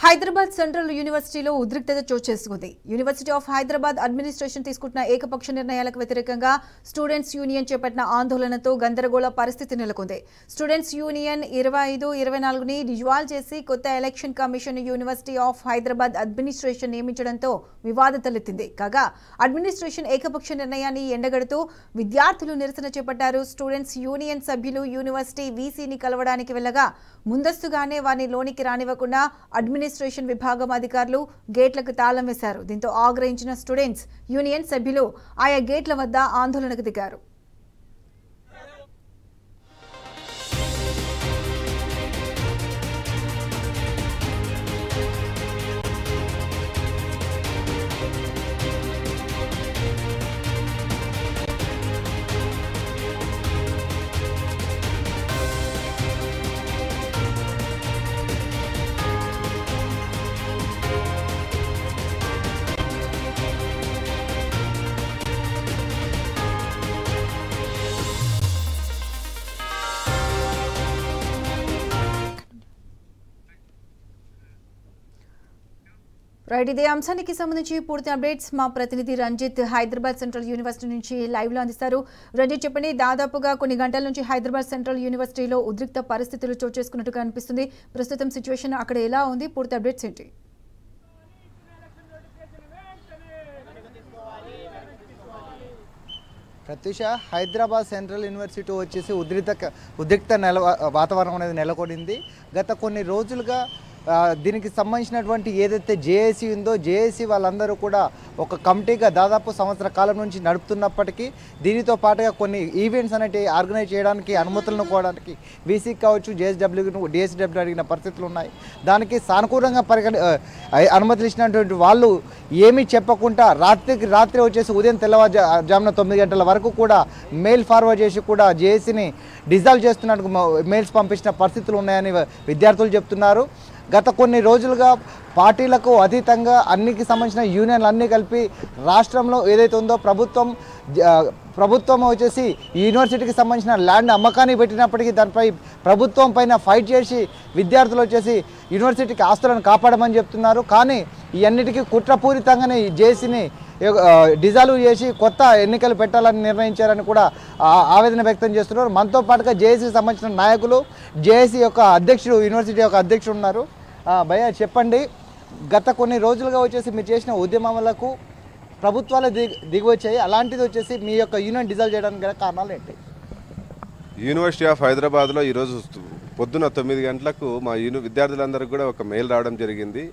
Hyderabad central యూనివర్సిటీలో ఉద్రిక్తత చోటు చేసుకుంది. యూనివర్సిటీ ఆఫ్ హైదరాబాద్ అడ్మినిస్ట్రేషన్ తీసుకుంటున్న ఏకపక్ష నిర్ణయాలకు వ్యతిరేకంగా స్టూడెంట్స్ యూనియన్ చేపట్టిన ఆందోళనతో గందరగోళ పరిస్థితి నెలకొంది. స్టూడెంట్స్ యూనియన్ 25-24ని డిజాల్వ్ చేసి కొత్త election commission University of Hyderabad administration నియమించడంతో వివాదం తలెత్తింది. కాగా అడ్మినిస్ట్రేషన్ ఏకపక్ష నిర్ణయాన్ని ఎండగడుతూ విద్యార్థులు నిరసన చేపట్టారు. స్టూడెంట్స్ యూనియన్ సభ్యులు యూనివర్సిటీ వీసీని కలవడానికి వెళ్లగా ముందస్తుగానే వారిని లోనికి రానివ్వకుండా అడ్మినిస్ట్రేషన్ విభాగం అధికారులు గేట్లకు తాళం వేశారు. దీంతో ఆగ్రహించిన స్టూడెంట్స్ యూనియన్ సభ్యులు ఆయా గేట్ల వద్ద ఆందోళనకు దిగారు. రైట్, ఇదే అంశానికి సంబంధించి పూర్తి అప్డేట్స్ మా ప్రతినిధి రంజిత్ హైదరాబాద్ సెంట్రల్ యూనివర్సిటీ నుంచి లైవ్ లో అందిస్తారు. రంజిత్, చెప్పండి, దాదాపుగా కొన్ని గంటల నుంచి హైదరాబాద్ సెంట్రల్ యూనివర్సిటీలో ఉద్రిక్త పరిస్థితులు చోటు చేసుకున్నట్టుగా అనిపిస్తుంది. ప్రస్తుతం సిచ్యువేషన్ అక్కడ ఎలా ఉంది? పూర్తి అప్డేట్స్ ఏంటి? ప్రత్యూష, హైదరాబాద్ సెంట్రల్ యూనివర్సిటీ వచ్చేసి ఉద్రిక్త వాతావరణం అనేది నెలకొనింది. గత కొన్ని రోజులుగా దీనికి సంబంధించినటువంటి ఏదైతే జేఏసీ ఉందో జేఏసీ వాళ్ళందరూ కూడా ఒక కమిటీగా దాదాపు సంవత్సర కాలం నుంచి నడుపుతున్నప్పటికీ దీనితో పాటుగా కొన్ని ఈవెంట్స్ అనేవి ఆర్గనైజ్ చేయడానికి అనుమతులను కోవడానికి వీసీకి కావచ్చు డిఎస్డబ్ల్యూ అడిగిన పరిస్థితులు ఉన్నాయి. దానికి సానుకూలంగా అనుమతులు ఇచ్చినటువంటి వాళ్ళు ఏమీ చెప్పకుండా రాత్రి వచ్చేసి ఉదయం తెల్లవారుజామున 9 గంటల వరకు కూడా మెయిల్ ఫార్వర్డ్ చేసి కూడా జేఏసీని డిజాల్వ్ చేస్తున్నట్టు మెయిల్స్ పంపించిన పరిస్థితులు ఉన్నాయని విద్యార్థులు చెప్తున్నారు. గత కొన్ని రోజులుగా పార్టీలకు అతీతంగా అన్నికి సంబంధించిన యూనియన్లు అన్నీ కలిపి రాష్ట్రంలో ఏదైతే ఉందో ప్రభుత్వం వచ్చేసి యూనివర్సిటీకి సంబంధించిన ల్యాండ్ అమ్మకాన్ని పెట్టినప్పటికీ దానిపై ప్రభుత్వం పైన ఫైట్ చేసి విద్యార్థులు వచ్చేసి యూనివర్సిటీకి ఆస్తులను కాపాడమని చెప్తున్నారు. కానీ ఈ అన్నిటికీ కుట్రపూరితంగానే ఈ జేసీని డిజాల్వ్ చేసి కొత్త ఎన్నికలు పెట్టాలని నిర్ణయించారని కూడా ఆవేదన వ్యక్తం చేస్తున్నారు. మనతో పాటుగా జేఏసీకి సంబంధించిన నాయకులు, జేఏసీ యొక్క అధ్యక్షుడు, యూనివర్సిటీ యొక్క అధ్యక్షుడు ఉన్నారు. భయ్యా, చెప్పండి, గత కొన్ని రోజులుగా వచ్చేసి మీరు చేసిన ఉద్యమాలకు ప్రభుత్వాలు దిగివచ్చాయి. అలాంటిది వచ్చేసి మీ యొక్క యూనియన్ డిజాల్వ్ చేయడానికి గల కారణాలు ఏంటి? యూనివర్సిటీ ఆఫ్ హైదరాబాద్లో ఈరోజు పొద్దున 9 గంటలకు మా విద్యార్థులందరికీ కూడా ఒక మెయిల్ రావడం జరిగింది.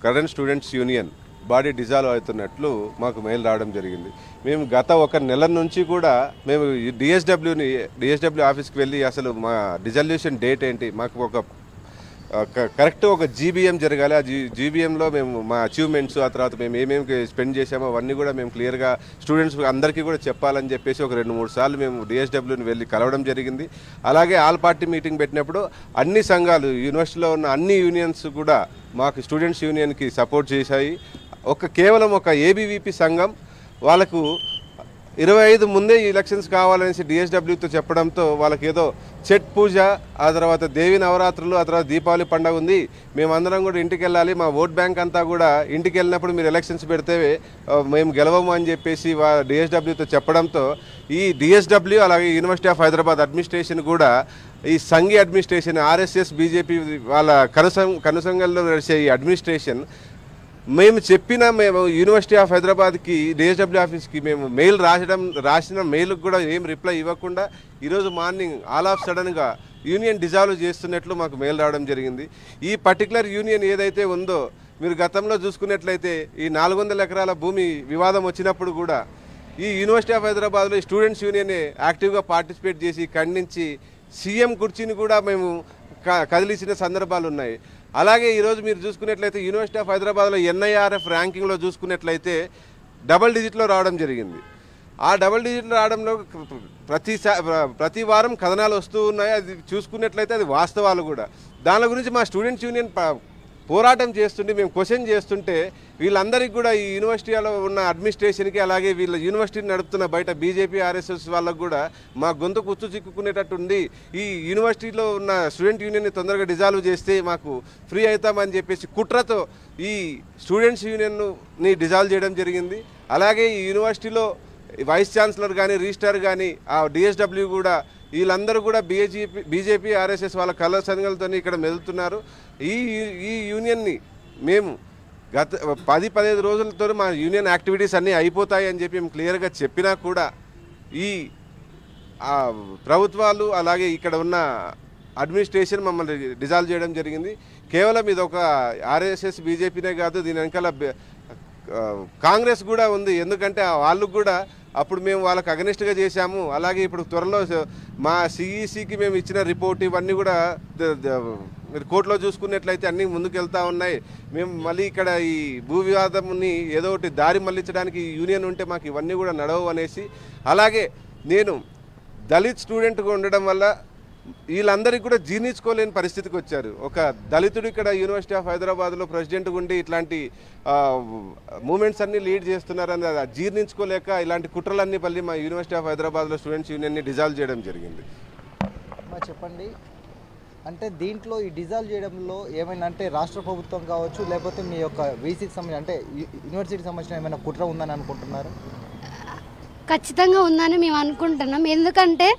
Current students union body dissolve అవుతున్నట్లు మాకు మెయిల్ రావడం జరిగింది. మేము గత 1 నెల నుంచి కూడా మేము డిఎస్డబ్ల్యూ ఆఫీస్కి వెళ్ళి అసలు మా డిజల్యూషన్ డేట్ ఏంటి, మాకు కరెక్ట్ ఒక జీబీఎం జరగాలి. ఆ జీబీఎంలో మేము మా అచీవ్మెంట్స్, ఆ తర్వాత మేము ఏమేమి స్పెండ్ చేసామో అవన్నీ కూడా మేము క్లియర్గా స్టూడెంట్స్ అందరికీ కూడా చెప్పాలని చెప్పేసి ఒక 2-3 సార్లు మేము డిఎస్డబ్ల్యూని వెళ్ళి కలవడం జరిగింది. అలాగే ఆల్ పార్టీ మీటింగ్ పెట్టినప్పుడు అన్ని సంఘాలు, యూనివర్సిటీలో ఉన్న అన్ని యూనియన్స్ కూడా మాకు స్టూడెంట్స్ యూనియన్కి సపోర్ట్ చేశాయి. కేవలం ఒక ఏబీవీపీ సంఘం వాళ్ళకు 25 ముందే ఎలక్షన్స్ కావాలనేసి డిఎస్డబ్ల్యూతో చెప్పడంతో వాళ్ళకి ఏదో చెట్ పూజ, ఆ తర్వాత దేవి నవరాత్రులు, ఆ తర్వాత దీపావళి పండుగ ఉంది, మేమందరం కూడా ఇంటికి వెళ్ళాలి, మా ఓట్ బ్యాంక్ అంతా కూడా ఇంటికి వెళ్ళినప్పుడు మీరు ఎలక్షన్స్ పెడితే మేము గెలవము అని చెప్పేసి డిఎస్డబ్ల్యూతో చెప్పడంతో ఈ డిఎస్డబ్ల్యూ అలాగే యూనివర్సిటీ ఆఫ్ హైదరాబాద్ అడ్మినిస్ట్రేషన్ కూడా ఈ సంఘీ అడ్మినిస్ట్రేషన్, ఆర్ఎస్ఎస్, బీజేపీ వాళ్ళ కనుసంగంలో నడిచే ఈ అడ్మినిస్ట్రేషన్ మేము యూనివర్సిటీ ఆఫ్ హైదరాబాద్కి డిఎస్డబ్ల్యూ ఆఫీస్కి మేము మెయిల్ రాసిన మెయిల్కి కూడా ఏం రిప్లై ఇవ్వకుండా ఈరోజు మార్నింగ్ ఆల్ ఆఫ్ సడన్గా యూనియన్ డిజాల్వ్ చేస్తున్నట్లు మాకు మెయిల్ రావడం జరిగింది. ఈ పర్టికులర్ యూనియన్ ఏదైతే ఉందో మీరు గతంలో చూసుకున్నట్లయితే ఈ 400 ఎకరాల భూమి వివాదం వచ్చినప్పుడు కూడా ఈ యూనివర్సిటీ ఆఫ్ హైదరాబాద్లో స్టూడెంట్స్ యూనియన్ యాక్టివ్గా పార్టిసిపేట్ చేసి ఖండించి సీఎం కుర్చీని కూడా మేము కదిలించిన సందర్భాలు ఉన్నాయి. అలాగే ఈరోజు మీరు చూసుకున్నట్లయితే యూనివర్సిటీ ఆఫ్ హైదరాబాద్లో ఎన్ఐఆర్ఎఫ్ ర్యాంకింగ్లో చూసుకున్నట్లయితే డబల్ డిజిట్లో రావడం జరిగింది. ఆ డబల్ డిజిట్లో రావడంలో ప్రతి వారం కథనాలు వస్తూ ఉన్నాయి. అది చూసుకున్నట్లయితే అది వాస్తవాలు కూడా. దాని గురించి మా స్టూడెంట్స్ యూనియన్ పోరాటం చేస్తుంటే మేము క్వశ్చన్ చేస్తుంటే వీళ్ళందరికీ కూడా ఈ యూనివర్సిటీలో ఉన్న అడ్మినిస్ట్రేషన్కి అలాగే వీళ్ళ యూనివర్సిటీని నడుపుతున్న బయట బీజేపీ ఆర్ఎస్ఎస్ వాళ్ళకు కూడా మా గొంతు కుచ్చు చిక్కుకునేటట్టు ఉంది. ఈ యూనివర్సిటీలో ఉన్న స్టూడెంట్ యూనియన్ని తొందరగా డిజాల్వ్ చేస్తే మాకు ఫ్రీ అవుతామని చెప్పేసి కుట్రతో ఈ స్టూడెంట్స్ యూనియన్ని డిజాల్వ్ చేయడం జరిగింది. అలాగే ఈ యూనివర్సిటీలో వైస్ ఛాన్సలర్ కానీ రిజిస్ట్రార్ కానీ ఆ డిఎస్డబ్ల్యూ కూడా వీళ్ళందరూ కూడా బీజేపీ ఆర్ఎస్ఎస్ వాళ్ళ కలర్ సంఘాలతో ఇక్కడ మెదులుతున్నారు. ఈ యూనియన్ని మేము గత 10-15 రోజులతో మా యూనియన్ యాక్టివిటీస్ అన్నీ అయిపోతాయి అని చెప్పి మేము క్లియర్గా చెప్పినా కూడా ఈ ప్రభుత్వాలు అలాగే ఇక్కడ ఉన్న అడ్మినిస్ట్రేషన్ మమ్మల్ని డిజాల్వ్ చేయడం జరిగింది. కేవలం ఇది ఒక ఆర్ఎస్ఎస్ బీజేపీనే కాదు, దీని వెనకాల కాంగ్రెస్ కూడా ఉంది. ఎందుకంటే వాళ్ళు కూడా అప్పుడు మేము వాళ్ళకి అగనిస్ట్గా చేశాము. అలాగే ఇప్పుడు త్వరలో మా సిఈసికి మేము ఇచ్చిన రిపోర్ట్ ఇవన్నీ కూడా మీరు కోర్టులో చూసుకున్నట్లయితే అన్నీ ముందుకు వెళ్తూ ఉన్నాయి. మేము మళ్ళీ ఇక్కడ ఈ భూ వివాదంని ఏదో ఒకటి దారి మళ్లించడానికి యూనియన్ ఉంటే మాకు ఇవన్నీ కూడా నడవు అనేసి, అలాగే నేను దళిత్ స్టూడెంట్గా ఉండడం వల్ల వీళ్ళందరికీ కూడా జీర్ణించుకోలేని పరిస్థితికి వచ్చారు. ఒక దళితుడు ఇక్కడ యూనివర్సిటీ ఆఫ్ హైదరాబాద్లో ప్రెసిడెంట్గా ఉండి ఇట్లాంటి మూమెంట్స్ అన్నీ లీడ్ చేస్తున్నారని జీర్ణించుకోలేక ఇలాంటి కుట్రలన్నీ మళ్ళీ మా యూనివర్సిటీ ఆఫ్ హైదరాబాద్లో స్టూడెంట్స్ యూనియన్ని డిజాల్వ్ చేయడం జరిగింది. చెప్పండి, అంటే దీంట్లో ఈ డిజాల్వ్ చేయడంలో ఏమైనా అంటే రాష్ట్ర ప్రభుత్వం కావచ్చు లేకపోతే మీ యొక్క వీసీకి సంబంధించి అంటే యూనివర్సిటీకి సంబంధించిన ఏమైనా కుట్ర ఉందని అనుకుంటున్నారు? ఖచ్చితంగా ఉందని మేము అనుకుంటున్నాం. ఎందుకంటే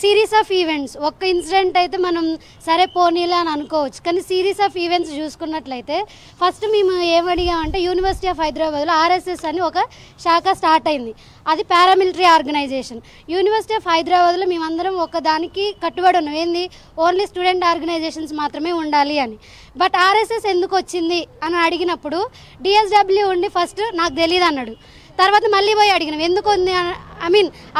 సిరీస్ ఆఫ్ ఈవెంట్స్, ఒక్క ఇన్సిడెంట్ అయితే మనం సరే పోనీలే అని అనుకోవచ్చు, కానీ సిరీస్ ఆఫ్ ఈవెంట్స్ చూసుకున్నట్లయితే ఫస్ట్ మేము ఏమడిగామంటే యూనివర్సిటీ ఆఫ్ హైదరాబాద్లో ఆర్ఎస్ఎస్ అని ఒక శాఖ స్టార్ట్ అయింది. అది పారామిలిటరీ ఆర్గనైజేషన్. యూనివర్సిటీ ఆఫ్ హైదరాబాద్లో మేమందరం ఒక దానికి కట్టుబడి ఉన్నాం, ఏంది ఓన్లీ స్టూడెంట్ ఆర్గనైజేషన్స్ మాత్రమే ఉండాలి అని. బట్ ఆర్ఎస్ఎస్ ఎందుకు వచ్చింది అని అడిగినప్పుడు డిఎస్డబ్ల్యూ ఉండి ఫస్ట్ నాకు తెలియదు అన్నాడు. తర్వాత మళ్ళీ పోయి అడిగినాం ఎందుకు ఉంది,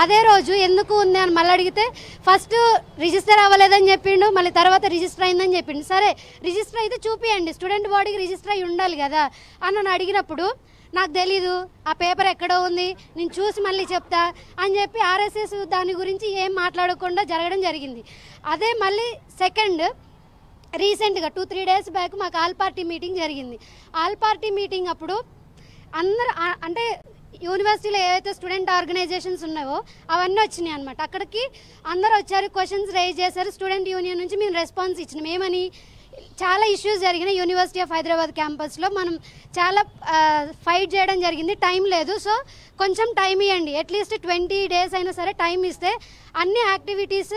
అదే రోజు ఎందుకు ఉంది అని మళ్ళీ అడిగితే ఫస్ట్ రిజిస్టర్ అవ్వలేదని చెప్పిండు, మళ్ళీ తర్వాత రిజిస్టర్ అయిందని చెప్పిండు. సరే రిజిస్టర్ అయితే చూపియండి, స్టూడెంట్ బాడీకి రిజిస్టర్ అయి ఉండాలి కదా అని నన్ను అడిగినప్పుడు నాకు తెలీదు, ఆ పేపర్ ఎక్కడో ఉంది, నేను చూసి మళ్ళీ చెప్తా అని చెప్పి ఆర్ఎస్ఎస్ దాని గురించి ఏం మాట్లాడకుండా జరగడం జరిగింది. అదే మళ్ళీ సెకండ్ రీసెంట్గా 2-3 డేస్ బ్యాక్ మాకు ఆల్ పార్టీ మీటింగ్ జరిగింది. ఆల్ పార్టీ మీటింగ్ అప్పుడు అందరు అంటే యూనివర్సిటీలో ఏవైతే స్టూడెంట్ ఆర్గనైజేషన్స్ ఉన్నాయో అవన్నీ వచ్చినాయి అనమాట. అక్కడికి అందరూ వచ్చారు, క్వశ్చన్స్ రైజ్ చేశారు. స్టూడెంట్ యూనియన్ నుంచి మేము రెస్పాన్స్ ఇచ్చినాం. ఏమని చాలా ఇష్యూస్ జరిగినాయి యూనివర్సిటీ ఆఫ్ హైదరాబాద్ క్యాంపస్లో, మనం చాలా ఫైట్ చేయడం జరిగింది, టైం లేదు, సో కొంచెం టైం ఇవ్వండి, అట్లీస్ట్ 20 డేస్ అయినా సరే టైం ఇస్తే అన్ని యాక్టివిటీస్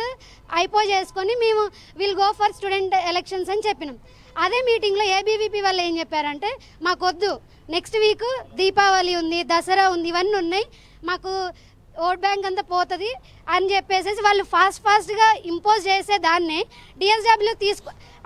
చేసుకొని మేము will go for student elections అని చెప్పినాం. అదే మీటింగ్లో ఏబీవీపీ వాళ్ళు ఏం చెప్పారంటే మాకొద్దు, నెక్స్ట్ వీక్ దీపావళి ఉంది, దసరా ఉంది, ఇవన్నీ ఉన్నాయి, మాకు ఓట్ బ్యాంక్ అంతా పోతుంది అని చెప్పేసి వాళ్ళు ఫాస్ట్గా ఇంపోజ్ చేసే దాన్నే డిఎస్డబ్ల్యూ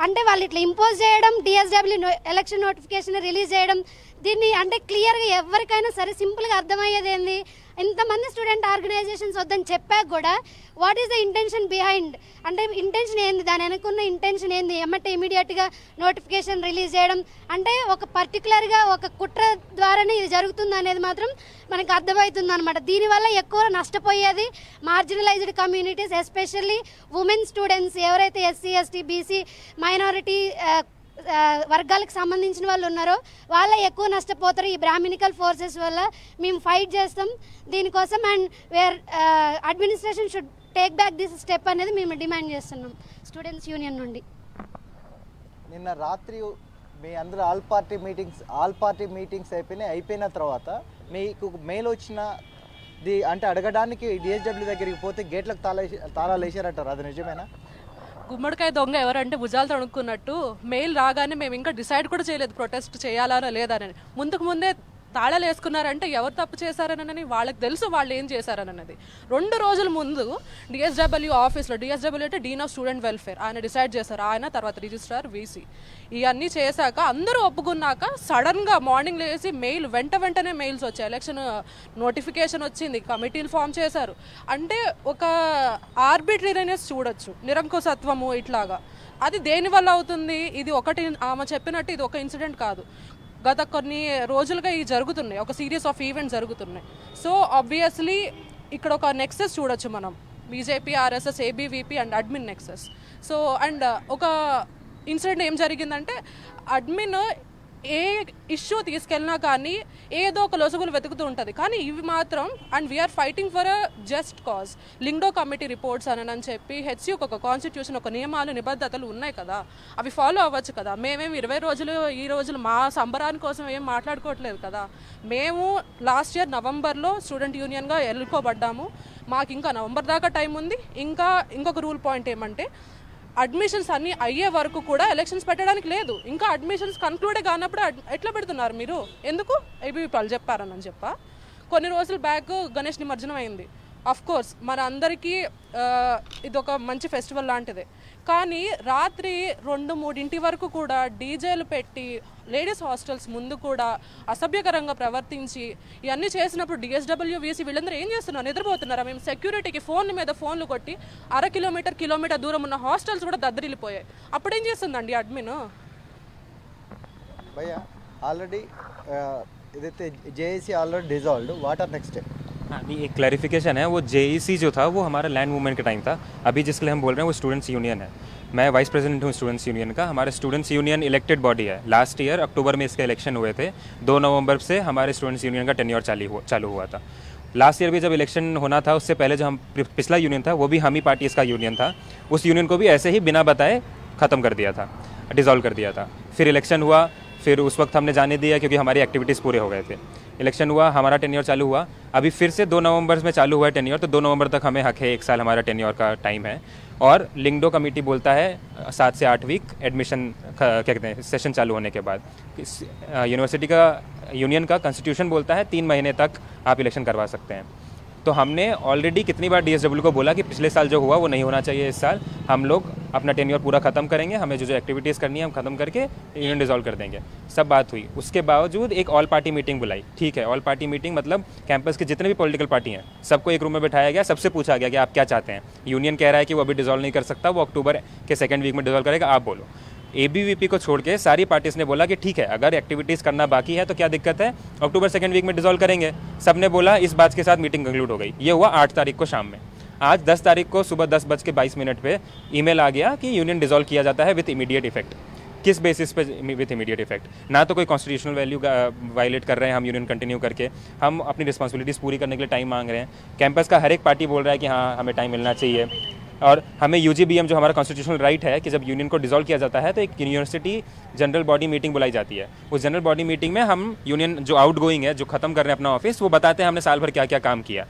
అంటే వాళ్ళు ఇట్లా ఇంపోజ్ చేయడం, డిఎస్డబ్ల్యూ ఎలక్షన్ నోటిఫికేషన్ రిలీజ్ చేయడం, దీన్ని అంటే క్లియర్గా ఎవరికైనా సరే సింపుల్గా అర్థమయ్యేది ఏంది, ఇంతమంది స్టూడెంట్ ఆర్గనైజేషన్స్ వద్దని చెప్పాక కూడా what is the intention behind, అంటే ఇంటెన్షన్ ఏంది, దాని వెనకున్న ఇంటెన్షన్ ఏంది, ఏమంటే ఇమీడియట్గా నోటిఫికేషన్ రిలీజ్ చేయడం అంటే ఒక పర్టికులర్గా ఒక కుట్ర ద్వారానే ఇది జరుగుతుంది అనేది మాత్రం మనకు అర్థమవుతుంది అనమాట. దీనివల్ల ఎక్కువ నష్టపోయేది marginalised communities, especially women students, ఎవరైతే ఎస్సీ ఎస్టీ బీసీ మైనారిటీ వర్గాలకు సంబంధించిన వాళ్ళు ఉన్నారో వాళ్ళే ఎక్కువ నష్టపోతారు ఈ బ్రాహ్మణికల్ ఫోర్సెస్ వల్ల. మేము ఫైట్ చేస్తాం దీనికోసం, and where administration should take back this step అనేది మేము డిమాండ్ చేస్తున్నాం స్టూడెంట్స్ యూనియన్ నుండి. నిన్న రాత్రి మీ అందరూ ఆల్ పార్టీ మీటింగ్స్ అయిపోయిన తర్వాత మీకు మెయిల్ వచ్చిన అంటే అడగడానికి డిఎస్డబ్ల్యూ దగ్గరికి పోతే గేట్లకు తాళాలు వేసారంటారు, అది నిజమేనా? గుమ్మడికాయ దొంగ ఎవరంటే భుజాలు తణుక్కున్నట్టు మెయిల్ రాగానే మేము ఇంకా డిసైడ్ కూడా చేయలేదు ప్రొటెస్ట్ చేయాలనో లేదని. ముందే తాళాలు వేసుకున్నారంటే ఎవరు తప్పు చేశారనని వాళ్ళకి తెలుసు, వాళ్ళు ఏం చేశారన్నది. 2 రోజుల ముందు డిఎస్డబ్ల్యూ ఆఫీస్లో, డిఎస్డబ్ల్యూ అంటే డీన్ ఆఫ్ స్టూడెంట్ వెల్ఫేర్, ఆయన డిసైడ్ చేశారు, ఆయన తర్వాత రిజిస్ట్రార్ వీసీ, ఇవన్నీ చేశాక అందరూ ఒప్పుకున్నాక సడన్గా మార్నింగ్ లేసి మెయిల్ వెంటనే మెయిల్స్ వచ్చాయి, ఎలక్షన్ నోటిఫికేషన్ వచ్చింది, కమిటీలు ఫామ్ చేశారు. అంటే ఒక ఆర్బిట్రీనెస్ చూడొచ్చు, నిరంకుశత్వము ఇట్లాగా. అది దేనివల్ల అవుతుంది? ఇది ఒకటి ఆమె చెప్పినట్టు ఇది ఒక ఇన్సిడెంట్ కాదు, గత కొన్ని రోజులుగా ఇవి జరుగుతున్నాయి, ఒక సిరీస్ ఆఫ్ ఈవెంట్స్ జరుగుతున్నాయి. సో ఆబ్వియస్లీ ఇక్కడ ఒక నెక్సెస్ చూడొచ్చు మనం, BJP RSS ABVP and admin nexus. So and ఒక ఇన్సిడెంట్ ఏం జరిగిందంటే అడ్మిన్ ఏ ఇష్యూ తీసుకెళ్ళినా కానీ ఏదో ఒక లొసుగులు వెతుకుతూ ఉంటుంది. కానీ ఇవి మాత్రం and we are fighting for a just cause. Lyngdoh committee reports అని చెప్పి హెచ్సికి ఒక కాన్స్టిట్యూషన్, ఒక నియమాలు నిబద్ధతలు ఉన్నాయి కదా, అవి ఫాలో అవ్వచ్చు కదా. మేమేమి 20 రోజులు ఈ రోజులు మా సంబరాని కోసం ఏం మాట్లాడుకోవట్లేదు కదా. మేము లాస్ట్ ఇయర్ నవంబర్లో స్టూడెంట్ యూనియన్గా ఎన్నుకోబడ్డాము. మాకు ఇంకా నవంబర్ దాకా టైం ఉంది. ఇంకొక రూల్ పాయింట్ ఏమంటే అడ్మిషన్స్ అన్నీ అయ్యే వరకు కూడా ఎలక్షన్స్ పెట్టడానికి లేదు. ఇంకా అడ్మిషన్స్ కన్క్లూడే కానప్పుడు ఎట్లా పెడుతున్నారు మీరు? ఎందుకు? ఏబీవీపీ వాళ్ళు చెప్పారని కొన్ని రోజుల బ్యాక్ గణేష్ నిమజ్జనం అయింది. అఫ్ కోర్స్ మన అందరికీ ఇది ఒక మంచి ఫెస్టివల్ లాంటిదే. కానీ రాత్రి 2-3 వరకు కూడా డీజేలు పెట్టి లేడీస్ హాస్టల్స్ ముందు కూడా అసభ్యకరంగా ప్రవర్తించి ఇవన్నీ చేసినప్పుడు డిఎస్డబ్ల్యూ వీసీ వీళ్ళందరూ ఏం చేస్తున్నారు? నిద్రపోతున్నారా? మేము సెక్యూరిటీకి ఫోన్ల మీద ఫోన్లు కొట్టి కిలోమీటర్ దూరం ఉన్న హాస్టల్స్ కూడా దద్దరిల్లిపోయాయి. అప్పుడేం చేస్తుందండి అడ్మిన్? భయ్యా ఆల్రెడీ ఇదైతే JAC already dissolved, what are next step? हाँ नहीं, एक क्लैरिफिकेशन है, वो जेईसी जो था वो हमारा लैंड मूवमेंट का टाइम था. अभी जिसके लिए हम बोल रहे हैं वो स्टूडेंट्स यूनियन है. मैं वाइस प्रेसिडेंट हूँ स्टूडेंट्स यूनियन का. हमारे स्टूडेंट्स यूनियन इलेक्टेड बॉडी है. लास्ट ईयर अक्टूबर में इसके इलेक्शन हुए थे. 2 नवंबर से हमारे स्टूडेंट्स यूनियन का टेन्योर चालू हुआ था. लास्ट ईयर भी जब इलेक्शन होना था उससे पहले जो हम पिछला यूनियन था वो भी हम ही पार्टी इसका यूनियन था. उस यूनियन को भी ऐसे ही बिना बताए ख़त्म कर दिया था, डिज़ोल्व कर दिया था. फिर इलेक्शन हुआ, फिर उस वक्त हमने जाने दिया क्योंकि हमारी एक्टिविटीज़ पूरे हो गए थे. इलेक्शन हुआ, हमारा टेन्योर चालू हुआ. अभी फिर से 2 नवंबर में चालू हुआ है टेन्योर, तो 2 नवंबर तक हमें हक है, 1 साल हमारा टेन्योर का टाइम है. और लिंगडो कमेटी बोलता है 7 से 8 वीक एडमिशन क्या कहते हैं सेशन चालू होने के बाद. यूनिवर्सिटी का यूनियन का कॉन्स्टिट्यूशन बोलता है 3 महीने तक आप इलेक्शन करवा सकते हैं. तो हमने ऑलरेडी कितनी बार डीएसडब्ल्यू को बोला कि पिछले साल जो हुआ वो नहीं होना चाहिए. इस साल हम लोग अपना टेन्योर पूरा ख़त्म करेंगे, हमें जो एक्टिविटीज़ करनी है हम ख़त्म करके यूनियन डिज़ोल्व कर देंगे. सब बात हुई. उसके बावजूद एक ऑल पार्टी मीटिंग बुलाई. ठीक है, ऑल पार्टी मीटिंग मतलब कैंपस के जितने भी पॉलिटिकल पार्टी हैं सबको एक रूम में बैठाया गया, सबसे पूछा गया कि आप क्या चाहते हैं. यूनियन कह रहा है कि वो अभी डिज़ोल्व नहीं कर सकता, वो अक्टूबर के 2nd वीक में डिज़ोल्व करेगा, आप बोलो. एबीवीपी को छोड़ के सारी पार्टीज ने बोला कि ठीक है, अगर एक्टिविटीज़ करना बाकी है तो क्या दिक्कत है, अक्टूबर 2nd वीक में डिज़ोल्व करेंगे. सब ने बोला. इस बात के साथ मीटिंग कंक्लूड हो गई. ये हुआ 8 तारीख को शाम में. आज 10 तारीख को सुबह 10:22 पे ईमेल आ गया कि यूनियन डिज़ोल्व किया जाता है विथ इमीडिएट इफेक्ट. किस बेसिस पे विथ इमीडिएट इफेक्ट? ना तो कोई कॉन्स्टिट्यूशनल वैल्यू वायलेट कर रहे हैं हम यूनियन कंटिन्यू करके, हम अपनी रिस्पॉन्सिबिलिटीज़ पूरी करने के लिए टाइम मांग रहे हैं. कैंपस का हर एक पार्टी बोल रहा है कि हाँ हमें टाइम मिलना चाहिए. और हमें यूजीबीएम जो हमारा कॉन्स्टिट्यूशनल राइट है कि जब यूनियन को डिसॉल्व किया जाता है तो एक यूनिवर्सिटी जनरल बॉडी मीटिंग बुलाई जाती है. उस जनरल बॉडी मीटिंग में हम यूनियन जो आउट गोइंग है, जो ख़त्म कर रहे हैं अपना ऑफिस, वो बताते हैं हमने साल भर क्या क्या काम किया.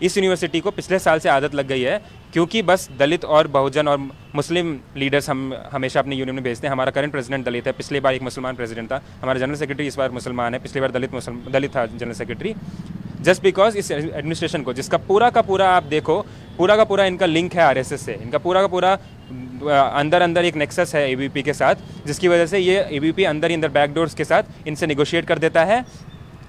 इस यूनिवर्सिटी को पिछले साल से आदत लग गई है क्योंकि बस दलित और बहुजन और मुस्लिम लीडर्स हम हमेशा अपने यूनियन में भेजते हैं. हमारा करंट प्रेसिडेंट दलित है, पिछली बार एक मुसलमान प्रेसिडेंट था. हमारा जनरल सेक्रेटरी इस बार मुसलमान है, पिछली बार दलित था जनरल सेक्रेटरी. जस्ट बिकॉज इस एडमिनिस्ट्रेशन को, जिसका पूरा का पूरा आप देखो, पूरा का पूरा इनका लिंक है आरएसएस से, इनका पूरा का पूरा अंदर एक नेक्सस है एबीवीपी के साथ, जिसकी वजह से ये एबीवीपी अंदर बैकडोर्स के साथ इनसे नेगोशिएट कर देता है.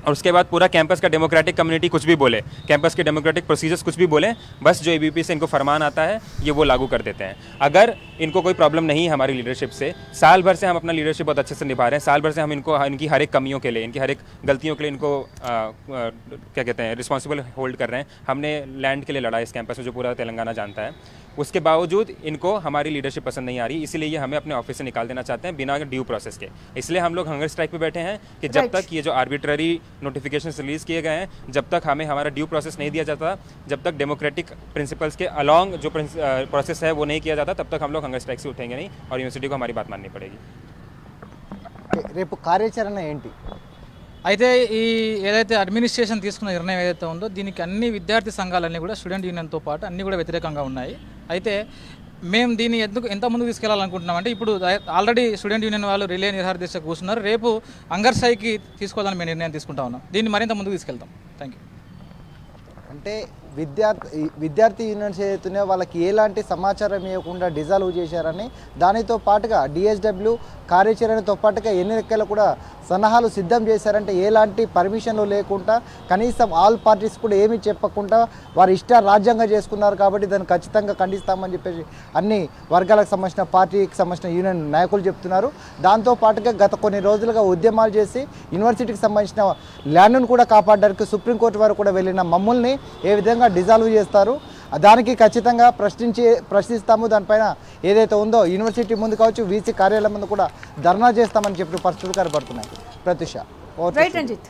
और उसके बाद पूरा कैंपस का डेमोक्रेटिक कम्युनिटी कुछ भी बोले, कैंपस के डेमोक्रेटिक प्रोसीजर्स कुछ भी बोले, बस जो एबीवीपी से इनको फरमान आता है ये वो लागू कर देते हैं. अगर इनको कोई प्रॉब्लम नहीं है हमारी लीडरशिप से, साल भर से हम अपना लीडरशिप बहुत अच्छे से निभा रहे हैं, साल भर से हम इनको इनकी हर एक कमियों के लिए, इनकी हर एक गलतियों के लिए इनको क्या कहते हैं रिस्पॉन्सिबल होल्ड कर रहे हैं. हमने लैंड के लिए लड़ा इस कैंपस में जो पूरा तेलंगाना जानता है. उसके बावजूद इनको हमारी लीडरशिप पसंद नहीं आ रही, इसीलिए ये हमें अपने ऑफिस से निकाल देना चाहते हैं बिना ड्यू प्रोसेस के. इसलिए हम लोग हंगर स्ट्राइक पे बैठे हैं कि जब तक ये जो आर्बिट्ररी नोटिफिकेशन रिलीज़ किए गए हैं, जब तक हमें हमारा ड्यू प्रोसेस नहीं दिया जाता, जब तक डेमोक्रेटिक प्रिंसिपल्स के अलॉन्ग जो प्रोसेस है वो नहीं किया जाता, तब तक हम लोग हंगर स्ट्राइक से उठेंगे नहीं और यूनिवर्सिटी को हमारी बात माननी पड़ेगी. రేపు కార్యాచరణ ఏంటి? అయితే ఈ ఏదైతే అడ్మినిస్ట్రేషన్ తీసుకున్న నిర్ణయం ఏదైతే ఉందో దీనికి అన్ని విద్యార్థి సంఘాలన్నీ కూడా స్టూడెంట్ యూనియన్తో పాటు అన్నీ కూడా వ్యతిరేకంగా ఉన్నాయి. అయితే మేము దీన్ని ఎంత ముందుకు తీసుకెళ్లాలనుకుంటున్నామంటే, ఇప్పుడు ఆల్రెడీ స్టూడెంట్ యూనియన్ వాళ్ళు రిలే నిరాహార దీక్ష కూర్చున్నారు. రేపు హంగర్ స్ట్రైక్కి తీసుకోవాలని మేము నిర్ణయం తీసుకుంటా ఉన్నాం. దీన్ని మరింత ముందుకు తీసుకెళ్తాం. Thank you. అంటే విద్యార్థి యూనియన్స్ ఏదైతున్నాయో వాళ్ళకి ఎలాంటి సమాచారం ఇవ్వకుండా డిజాల్వ్ చేశారని, దానితో పాటుగా డిఎస్డబ్ల్యూ కార్యాచరణతో పాటుగా ఎన్ని రకాల కూడా సన్నాహాలు సిద్ధం చేశారంటే ఎలాంటి పర్మిషన్లు లేకుండా, కనీసం ఆల్ పార్టీస్ కూడా ఏమీ చెప్పకుండా వారి ఇష్ట రాజ్యాంగం చేసుకున్నారు. కాబట్టి దాన్ని ఖచ్చితంగా ఖండిస్తామని చెప్పేసి అన్ని వర్గాలకు సంబంధించిన పార్టీకి సంబంధించిన యూనియన్ నాయకులు చెప్తున్నారు. దాంతో పాటుగా గత కొన్ని రోజులుగా ఉద్యమాలు చేసి యూనివర్సిటీకి సంబంధించిన ల్యాండ్ను కూడా కాపాడడానికి సుప్రీంకోర్టు వారు కూడా వెళ్ళిన మమ్మల్ని ఏ విధంగా డిజాల్వ్ చేస్తారు, దానికి ఖచ్చితంగా ప్రశ్నిస్తాము. దానిపైన ఏదైతే ఉందో యూనివర్సిటీ ముందు కావచ్చు, వీసీ కార్యాలయం ముందు కూడా ధర్నా చేస్తామని చెప్పి పరిస్థితులు కనబడుతున్నాయి. ప్రత్యూష. రైట్ రంజిత్.